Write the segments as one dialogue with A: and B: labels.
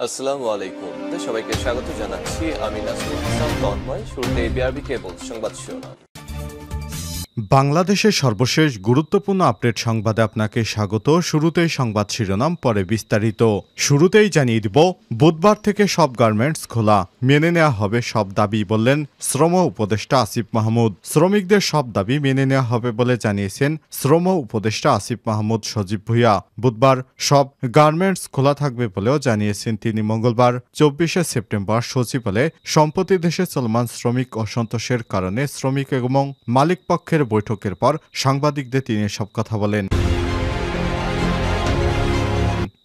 A: আসসালামু আলাইকুম। সবাইকে স্বাগত জানাচ্ছি। আমি নাসরুল ইসলাম তন্ময়। শুরুতে বিআরবি কেবল সংবাদ শিরোনাম।
B: বাংলাদেশের সর্বশেষ গুরুত্বপূর্ণ আপডেট সংবাদে আপনাকে স্বাগত। শুরুতেই সংবাদ শিরোনাম, পরে বিস্তারিত। শুরুতেই জানিয়ে দিব, বুধবার থেকে সব গার্মেন্টস খোলা, মেনে নেওয়া হবে সব দাবি, বললেন শ্রম উপদেষ্টা আসিফ মাহমুদ। শ্রমিকদের সব দাবি মেনে নেওয়া হবে বলে জানিয়েছেন শ্রম উপদেষ্টা আসিফ মাহমুদ সজীব ভুঁইয়া। বুধবার সব গার্মেন্টস খোলা থাকবে বলেও জানিয়েছেন তিনি। মঙ্গলবার 24শে সেপ্টেম্বর সচিবালয়ে সম্প্রতি দেশে চলমান শ্রমিক অসন্তোষের কারণে শ্রমিক এবং মালিক পক্ষের বৈঠকের পর সাংবাদিকদের তিনি সব কথা বলেন।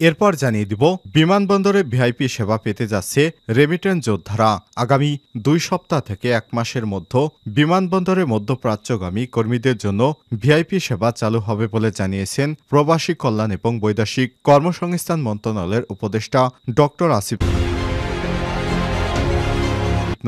B: এরপর জানিয়ে দিব, বিমানবন্দরে ভিআইপি সেবা পেতে যাচ্ছে রেমিটেন্স যোদ্ধারা। আগামী 2 সপ্তাহ থেকে 1 মাসের মধ্যে বিমানবন্দরে মধ্যপ্রাচ্যগামী কর্মীদের জন্য ভিআইপি সেবা চালু হবে বলে জানিয়েছেন প্রবাসী কল্যাণ এবং বৈদেশিক কর্মসংস্থান মন্ত্রণালয়ের উপদেষ্টা ডক্টর আসিফ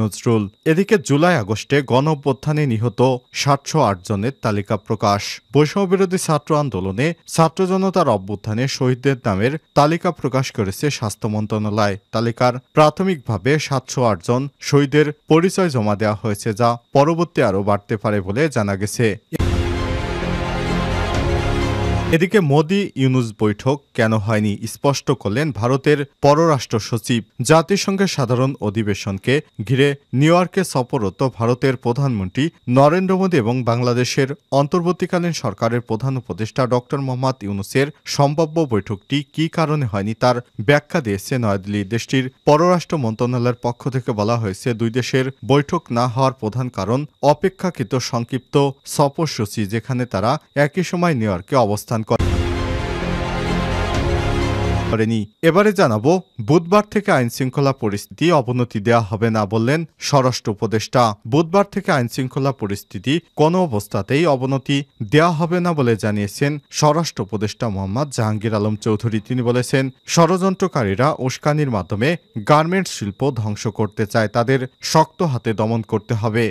B: নজরুল। এদিকে জুলাই আগস্টে গণ-অভ্যুত্থানে নিহত 708 জনের তালিকা প্রকাশ। বৈষম্যবিরোধী ছাত্র আন্দোলনে ছাত্র জনতার অভ্যুত্থানে শহীদদের নামের তালিকা প্রকাশ করেছে স্বাস্থ্য মন্ত্রণালয়। তালিকার প্রাথমিকভাবে 708 জন শহীদের পরিচয় জমা দেওয়া হয়েছে, যা পরবর্তী আরও বাড়তে পারে বলে জানা গেছে। এদিকে মোদি-ইউনূস বৈঠক কেন হয়নি স্পষ্ট করলেন ভারতের পররাষ্ট্র সচিব। জাতিসংঘের সাধারণ অধিবেশনকে ঘিরে নিউ ইয়র্কে সফররত ভারতের প্রধানমন্ত্রী নরেন্দ্র মোদি এবং বাংলাদেশের অন্তর্বর্তীকালীন সরকারের প্রধান উপদেষ্টা ডক্টর মোহাম্মদ ইউনূসের সম্ভাব্য বৈঠকটি কী কারণে হয়নি তার ব্যাখ্যা দিয়েছে নয়াদিল্লি। দেশটির পররাষ্ট্র মন্ত্রণালয়ের পক্ষ থেকে বলা হয়েছে, দুই দেশের বৈঠক না হওয়ার প্রধান কারণ অপেক্ষাকৃত সংক্ষিপ্ত সফরসূচি, যেখানে তারা একই সময় নিউ ইয়র্কে অবস্থান করেনি। এবারে জানাবো, বুধবার থেকে আইনশৃঙ্খলা পরিস্থিতি অবনতি দেওয়া হবে না, বললেন স্বরাষ্ট্র উপদেষ্টা। বুধবার থেকে আইনশৃঙ্খলা পরিস্থিতি কোনো অবস্থাতেই অবনতি দেওয়া হবে না বলে জানিয়েছেন স্বরাষ্ট্র উপদেষ্টা মোহাম্মদ জাহাঙ্গীর আলম চৌধুরী। তিনি বলেছেন, ষড়যন্ত্রকারীরা উস্কানির মাধ্যমে গার্মেন্টস শিল্প ধ্বংস করতে চায়, তাদের শক্ত হাতে দমন করতে হবে।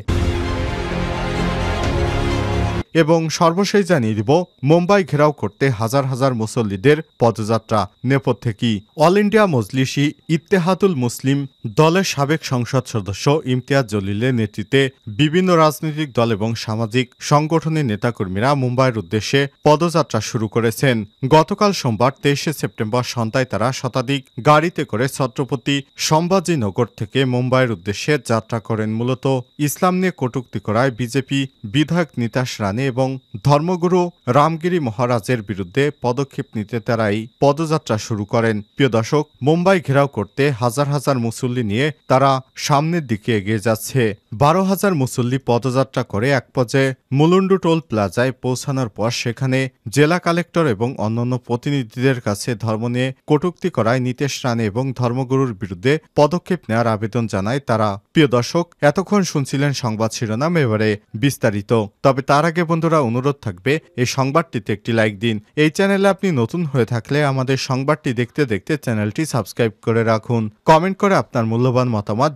B: এবং সর্বশেষ জানিয়ে দিব, মুম্বাই ঘেরাও করতে হাজার হাজার মুসল্লিদের পদযাত্রা। নেপথ্যে কি? অল ইন্ডিয়া মজলিসি ইত্তেহাদুল মুসলিম দলের সাবেক সংসদ সদস্য ইমতিয়াজ জলিলের নেতৃত্বে বিভিন্ন রাজনৈতিক দল এবং সামাজিক সংগঠনের নেতাকর্মীরা মুম্বাইয়ের উদ্দেশ্যে পদযাত্রা শুরু করেছেন। গতকাল সোমবার 23শে সেপ্টেম্বর সন্ধ্যায় তারা শতাধিক গাড়িতে করে ছত্রপতি সম্ভাজিনগর থেকে মুম্বাইয়ের উদ্দেশ্যে যাত্রা করেন। মূলত ইসলাম নিয়ে কটূক্তি করায় বিজেপি বিধায়ক নিতাশ রানী এবং ধর্মগুরু রামগিরি মহারাজের বিরুদ্ধে পদক্ষেপ নিতে তারা এই পদযাত্রা শুরু করেন। প্রিয় দর্শক, মুম্বাই ঘেরাও করতে হাজার হাজার মুসল্লি নিয়ে তারা সামনের দিকে এগিয়ে যাচ্ছে। 12,000 মুসল্লি পদযাত্রা করে এক পর্যায়ে মুলুন্ডু টোল প্লাজায় পৌঁছানোর পর সেখানে জেলা কালেক্টর এবং অন্যান্য প্রতিনিধিদের কাছে ধর্ম নিয়ে কটূক্তি করায় নিতেশ রানে এবং ধর্মগুরুর বিরুদ্ধে পদক্ষেপ নেওয়ার আবেদন জানায় তারা। প্রিয় দর্শক, এতক্ষণ শুনছিলেন সংবাদ শিরোনাম, এবারে বিস্তারিত। তবে তার আগে বন্ধুরা, অনুরোধ থাকবে এই সংবাদটিতে একটি লাইক দিন। এই চ্যানেলে আপনি নতুন হয়ে থাকলে আমাদের সংবাদটি দেখতে দেখতে চ্যানেলটি সাবস্ক্রাইব করে রাখুন। কমেন্ট করে আপনার মূল্যবান মতামত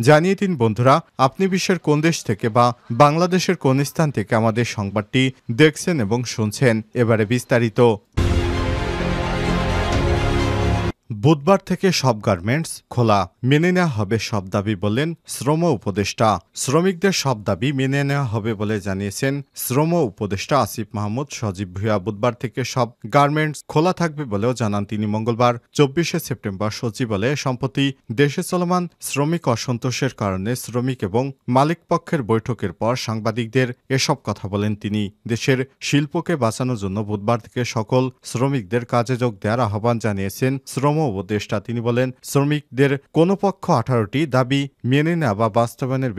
B: জানিয়ে দিন বন্ধুরা, আপনি বিশ্বের কোন দেশ থেকে বা বাংলাদেশের কোন স্থান থেকে আমাদের সংবাদটি দেখছেন এবং শুনছেন। এবারে বিস্তারিত। বুধবার থেকে সব গার্মেন্টস খোলা, মেনে নেওয়া হবে সব দাবি, বললেন শ্রম উপদেষ্টা। শ্রমিকদের সব দাবি মেনে নেওয়া হবে বলে জানিয়েছেন শ্রম উপদেষ্টা আসিফ মাহমুদ সজীব ভুঁইয়া। বুধবার থেকে সব গার্মেন্টস খোলা থাকবে বলেও জানান তিনি। মঙ্গলবার 24শে সেপ্টেম্বর সচিবালয়ে সম্প্রতি দেশে চলমান শ্রমিক অসন্তোষের কারণে শ্রমিক এবং মালিক পক্ষের বৈঠকের পর সাংবাদিকদের এসব কথা বলেন তিনি। দেশের শিল্পকে বাঁচানোর জন্য বুধবার থেকে সকল শ্রমিকদের কাজে যোগ দেওয়ার আহ্বান জানিয়েছেন শ্রম উপদেষ্টা। তিনি বলেন, শ্রমিকদের কোনো পক্ষ 18টি দাবি মেনে নেওয়া বা বাস্তবায়নের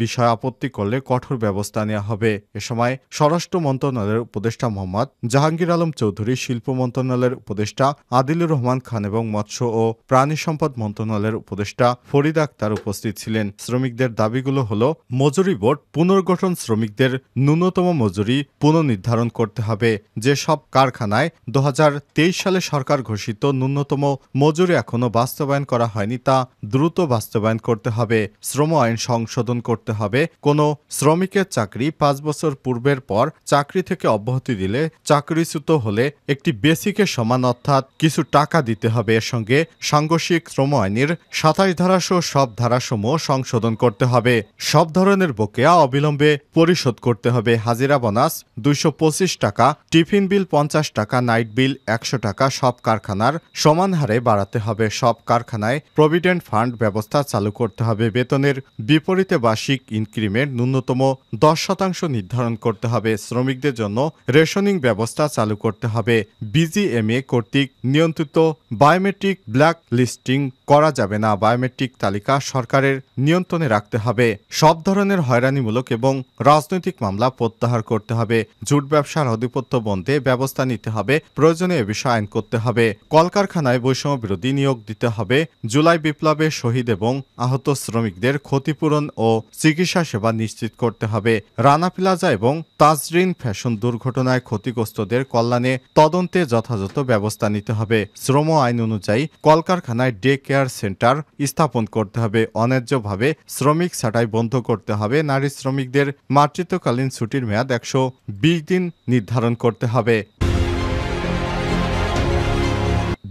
B: বিষয়ে আপত্তি করলে কঠোর ব্যবস্থা নেওয়া হবে। এ সময় স্বরাষ্ট্র মন্ত্রণালয়ের উপদেষ্টা মোহাম্মদ জাহাঙ্গীর আলম চৌধুরী, শিল্প মন্ত্রণালয়ের উপদেষ্টা আদিলুর রহমান খান এবং মৎস্য ও প্রাণী সম্পদ মন্ত্রণালয়ের উপদেষ্টা ফরিদা আক্তার উপস্থিত ছিলেন। শ্রমিকদের দাবিগুলো হলো, মজুরি বোর্ড পুনর্গঠন, শ্রমিকদের ন্যূনতম মজুরি পুনর্নির্ধারণ করতে হবে, যেসব কারখানায় 2023 সালে সরকার ঘোষিত ন্যূনতম মজুরি এখনও বাস্তবায়ন করা হয়নি তা দ্রুত বাস্তবায়ন করতে হবে। শ্রম আইন সংশোধন করতে হবে। কোনো শ্রমিকের চাকরি 5 বছর পূর্বের পর চাকরি থেকে অব্যাহতি দিলে চাকরিচ্যুত হলে একটি বেসিকের সমান অর্থাৎ কিছু টাকা দিতে হবে। এর সঙ্গে সাংঘর্ষিক শ্রম আইনের 27 ধারাসহ সব ধারাসমূহ সংশোধন করতে হবে। সব ধরনের বকেয়া অবিলম্বে পরিশোধ করতে হবে। হাজিরা বোনাস 225 টাকা, টিফিন বিল 50 টাকা, নাইট বিল 100 টাকা সব কারখানার সমান হারে বাড়াতে হবে। সব কারখানায় প্রভিডেন্ট ফান্ড ব্যবস্থা চালু করতে হবে। বেতনের বিপরীতে বার্ষিক ইনক্রিমেন্ট ন্যূনতম 10% নির্ধারণ করতে হবে। শ্রমিকদের জন্য রেশনিং ব্যবস্থা চালু করতে হবে। বিজিএমএ কর্তৃক নিয়ন্ত্রিত বায়োমেট্রিক ব্ল্যাক লিস্টিং করা যাবে না। বায়োমেট্রিক তালিকা সরকারের নিয়ন্ত্রণে রাখতে হবে। সব ধরনের হয়রানিমূলক এবং রাজনৈতিক মামলা প্রত্যাহার করতে হবে। জুট ব্যবসার আধিপত্য বন্ধে ব্যবস্থা নিতে হবে। প্রয়োজনে এ বিষয়ে আইন করতে হবে। কলকারখানায় বৈষম্য বিরোধী নিয়োগ দিতে হবে। জুলাই বিপ্লবে শহীদ এবং আহত শ্রমিকদের ক্ষতিপূরণ ও চিকিৎসা সেবা নিশ্চিত করতে হবে। রানা প্লাজা এবং তাজরিন ফ্যাশন দুর্ঘটনায় ক্ষতিগ্রস্তদের কল্যাণে তদন্তে যথাযথ ব্যবস্থা নিতে হবে। শ্রম আইন অনুযায়ী কলকারখানায় ডে কেয়ার সেন্টার স্থাপন করতে হবে। অন্যায্যভাবে শ্রমিক ছাঁটাই বন্ধ করতে হবে। নারী শ্রমিকদের মাতৃত্বকালীন ছুটির মেয়াদ 120 দিন নির্ধারণ করতে হবে।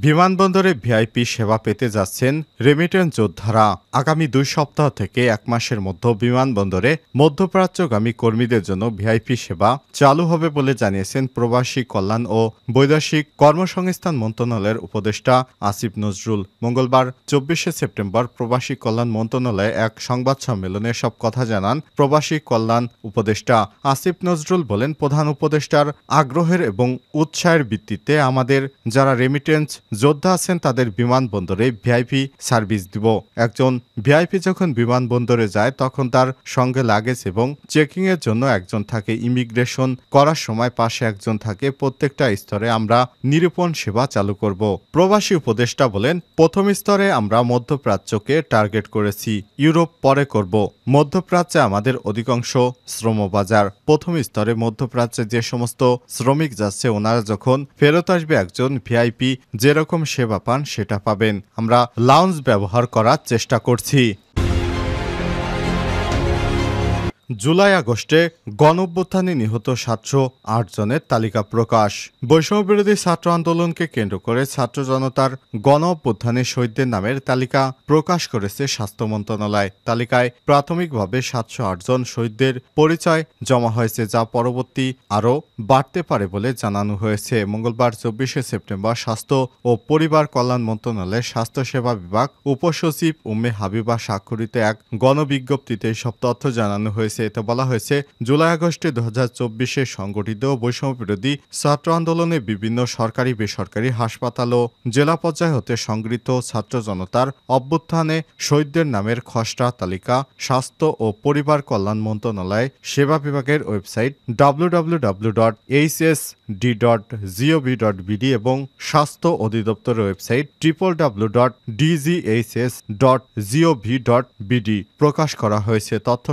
B: বিমানবন্দরে ভিআইপি সেবা পেতে যাচ্ছেন রেমিটেন্স যোদ্ধারা। আগামী 2 সপ্তাহ থেকে 1 মাসের মধ্যে বিমানবন্দরে মধ্যপ্রাচ্যগামী কর্মীদের জন্য ভিআইপি সেবা চালু হবে বলে জানিয়েছেন প্রবাসী কল্যাণ ও বৈদেশিক কর্মসংস্থান মন্ত্রণালয়ের উপদেষ্টা আসিফ নজরুল। মঙ্গলবার 24শে সেপ্টেম্বর প্রবাসী কল্যাণ মন্ত্রণালয়ে এক সংবাদ সম্মেলনে সব কথা জানান প্রবাসী কল্যাণ উপদেষ্টা আসিফ নজরুল। বলেন, প্রধান উপদেষ্টার আগ্রহের এবং উৎসাহের ভিত্তিতে আমাদের যারা রেমিটেন্স যোদ্ধা আছেন তাদের বিমানবন্দরে ভিআইপি সার্ভিস দিব। একজন ভিআইপি যখন বিমানবন্দরে যায় তখন তার সঙ্গে লাগেজ এবং চেকিং এর জন্য একজন থাকে। ইমিগ্রেশন করার সময় পাশে একজন থাকে। প্রত্যেকটা স্তরে আমরা নিরূপণ সেবা চালু করব। প্রবাসী উপদেষ্টা বলেন, প্রথম স্তরে আমরা মধ্যপ্রাচ্যকে টার্গেট করেছি, ইউরোপ পরে করব। মধ্যপ্রাচ্যে আমাদের অধিকাংশ শ্রমবাজার। প্রথম স্তরে মধ্যপ্রাচ্যে যে সমস্ত শ্রমিক যাচ্ছে ওনারা যখন ফেরত আসবে একজন ভিআইপি যেরকম সেবা পান সেটা পাবেন। আমরা লাউঞ্জ ব্যবহার করার চেষ্টা করছি। জুলাই আগস্টে গণঅভ্যুত্থানে নিহত 708 জনের তালিকা প্রকাশ। বৈষম্যবিরোধী ছাত্র আন্দোলনকে কেন্দ্র করে ছাত্র জনতার গণঅভ্যুত্থানে শহীদদের নামের তালিকা প্রকাশ করেছে স্বাস্থ্য মন্ত্রণালয়। তালিকায় প্রাথমিকভাবে 708 জন শহীদদের পরিচয় জমা হয়েছে, যা পরবর্তী আরও বাড়তে পারে বলে জানানো হয়েছে। মঙ্গলবার 24শে সেপ্টেম্বর স্বাস্থ্য ও পরিবার কল্যাণ মন্ত্রণালয়ের স্বাস্থ্যসেবা বিভাগ উপসচিব উম্মে হাবিবা স্বাক্ষরিত এক গণবিজ্ঞপ্তিতে সব তথ্য জানানো হয়েছে। এতে বলা হয়েছে, জুলাই আগস্টে 2024-এ সংগঠিত বৈষম্যবিরোধী ছাত্র আন্দোলনে বিভিন্ন সরকারি বেসরকারি হাসপাতাল ও জেলা পর্যায় হতে সংগৃহীত ছাত্র জনতার অভ্যুত্থানে শহীদদের নামের খসড়া তালিকা স্বাস্থ্য ও পরিবার কল্যাণ মন্ত্রণালয় সেবা বিভাগের ওয়েবসাইট www.hsd.gov.bd এবং স্বাস্থ্য অধিদপ্তরের ওয়েবসাইট www.dghs.gov.bd প্রকাশ করা হয়েছে। তথ্য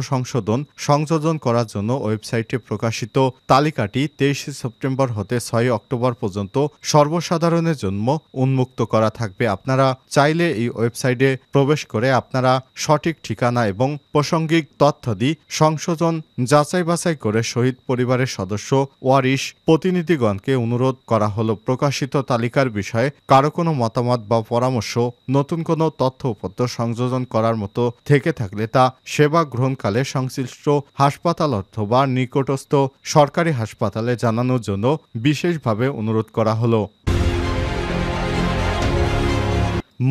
B: সংযোজন করার জন্য ওয়েবসাইটে প্রকাশিত তালিকাটি 23 সেপ্টেম্বর হতে 6 অক্টোবর পর্যন্ত সর্বসাধারণের জন্য উন্মুক্ত করা থাকবে। আপনারা চাইলে এই ওয়েবসাইটে প্রবেশ করে আপনারা সঠিক ঠিকানা এবং প্রাসঙ্গিক তথ্যাদি সংশোধন যাচাই বাছাই করে শহীদ পরিবারের সদস্য ওয়ারিশ প্রতিনিধিগণকে অনুরোধ করা হলো, প্রকাশিত তালিকার বিষয়ে কারো কোনো মতামত বা পরামর্শ নতুন কোনো তথ্য উপত্য সংযোজন করার মতো থেকে থাকলে তা সেবা গ্রহণকালে সংশ্লিষ্ট হাসপাতাল অথবা নিকটস্থ সরকারি হাসপাতালে জানানোর জন্য বিশেষভাবে অনুরোধ করা হলো।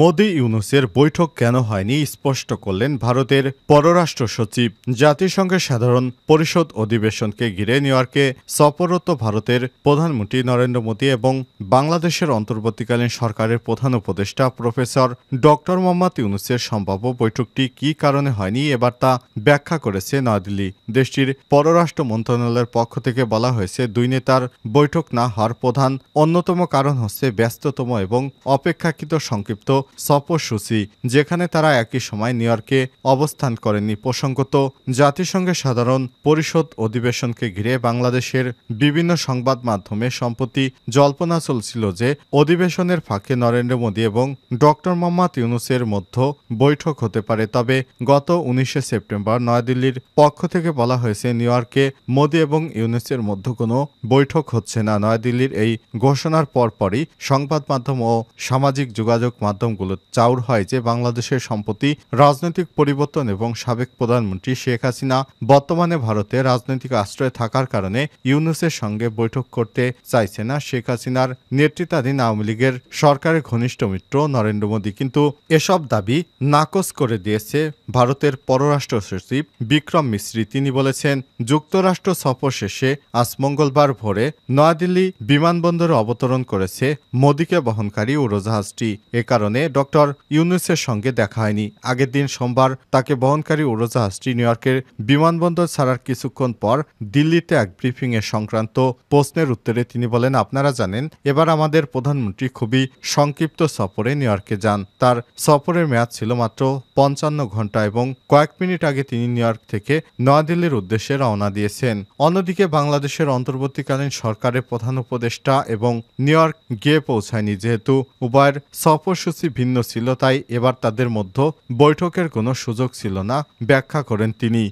B: মোদি ইউনূসের বৈঠক কেন হয়নি স্পষ্ট করলেন ভারতের পররাষ্ট্র সচিব। জাতিসংঘের সাধারণ পরিষদ অধিবেশনকে ঘিরে নিউ ইয়র্কে সফররত ভারতের প্রধানমন্ত্রী নরেন্দ্র মোদি এবং বাংলাদেশের অন্তর্বর্তীকালীন সরকারের প্রধান উপদেষ্টা প্রফেসর ডক্টর মোহাম্মদ ইউনূসের সম্ভাব্য বৈঠকটি কী কারণে হয়নি এবার তা ব্যাখ্যা করেছে নয়াদিল্লি। দেশটির পররাষ্ট্র মন্ত্রণালয়ের পক্ষ থেকে বলা হয়েছে, দুই নেতার বৈঠক না হওয়ার প্রধান অন্যতম কারণ হচ্ছে ব্যস্ততম এবং অপেক্ষাকৃত সংক্ষিপ্ত সফরসূচি, যেখানে তারা একই সময় নিউ ইয়র্কে অবস্থান করেননি। প্রসঙ্গত, জাতিসংঘের সাধারণ পরিষদ অধিবেশনকে ঘিরে বাংলাদেশের বিভিন্ন সংবাদ মাধ্যমে সম্প্রতি জল্পনা চলছিল যে অধিবেশনের ফাঁকে নরেন্দ্র মোদী এবং ডক্টর মোহাম্মদ ইউনূসের মধ্যে বৈঠক হতে পারে। তবে গত 19শে সেপ্টেম্বর নয়াদিল্লির পক্ষ থেকে বলা হয়েছে, নিউ ইয়র্কে মোদী এবং ইউনূসের মধ্যে কোনো বৈঠক হচ্ছে না। নয়াদিল্লির এই ঘোষণার পরপরই সংবাদ মাধ্যম ও সামাজিক যোগাযোগ মাধ্যমগুলো চাউর হয় যে বাংলাদেশের সম্প্রতি রাজনৈতিক পরিবর্তন এবং সাবেক প্রধানমন্ত্রী শেখ হাসিনা বর্তমানে ভারতে রাজনৈতিক আশ্রয়ে থাকার কারণে ইউনূসের সঙ্গে বৈঠক করতে চাইছে না শেখ হাসিনার নেতৃত্বাধীন আওয়ামী লীগের সরকারের ঘনিষ্ঠ মিত্র নরেন্দ্র মোদী। কিন্তু এসব দাবি নাকচ করে দিয়েছে ভারতের পররাষ্ট্র সচিব বিক্রম মিশ্রি। তিনি বলেছেন, যুক্তরাষ্ট্র সফর শেষে আজ মঙ্গলবার ভোরে নয়াদিল্লি বিমানবন্দরে অবতরণ করেছে মোদীকে বহনকারী উড়োজাহাজটি। এ কারণে ডক্টর ইউনূসের সঙ্গে দেখা হয়নি। আগের দিন সোমবার তাকে বহনকারী উড়োজাহাজটি নিউ ইয়র্কের বিমানবন্দর ছাড়ার কিছুক্ষণ পর দিল্লিতে এক ব্রিফিংয়ে সংক্রান্ত প্রশ্নের উত্তরে তিনি বলেন, আপনারা জানেন এবার আমাদের প্রধানমন্ত্রী খুবই সংক্ষিপ্ত সফরে নিউ ইয়র্কে যান। তার সফরের মেয়াদ ছিল মাত্র 55 ঘন্টা এবং কয়েক মিনিট আগে তিনি নিউ ইয়র্ক থেকে নয়াদিল্লির উদ্দেশ্যে রওনা দিয়েছেন। অন্যদিকে বাংলাদেশের অন্তর্বর্তীকালীন সরকারের প্রধান উপদেষ্টা এবং নিউ ইয়র্ক গিয়ে পৌঁছায়নি। যেহেতু উভয়ের সফরসূচি ভিন্ন ছিল, তাই এবার তাদের মধ্যে বৈঠকের কোনো সুযোগ ছিল না, ব্যাখ্যা করেন তিনি।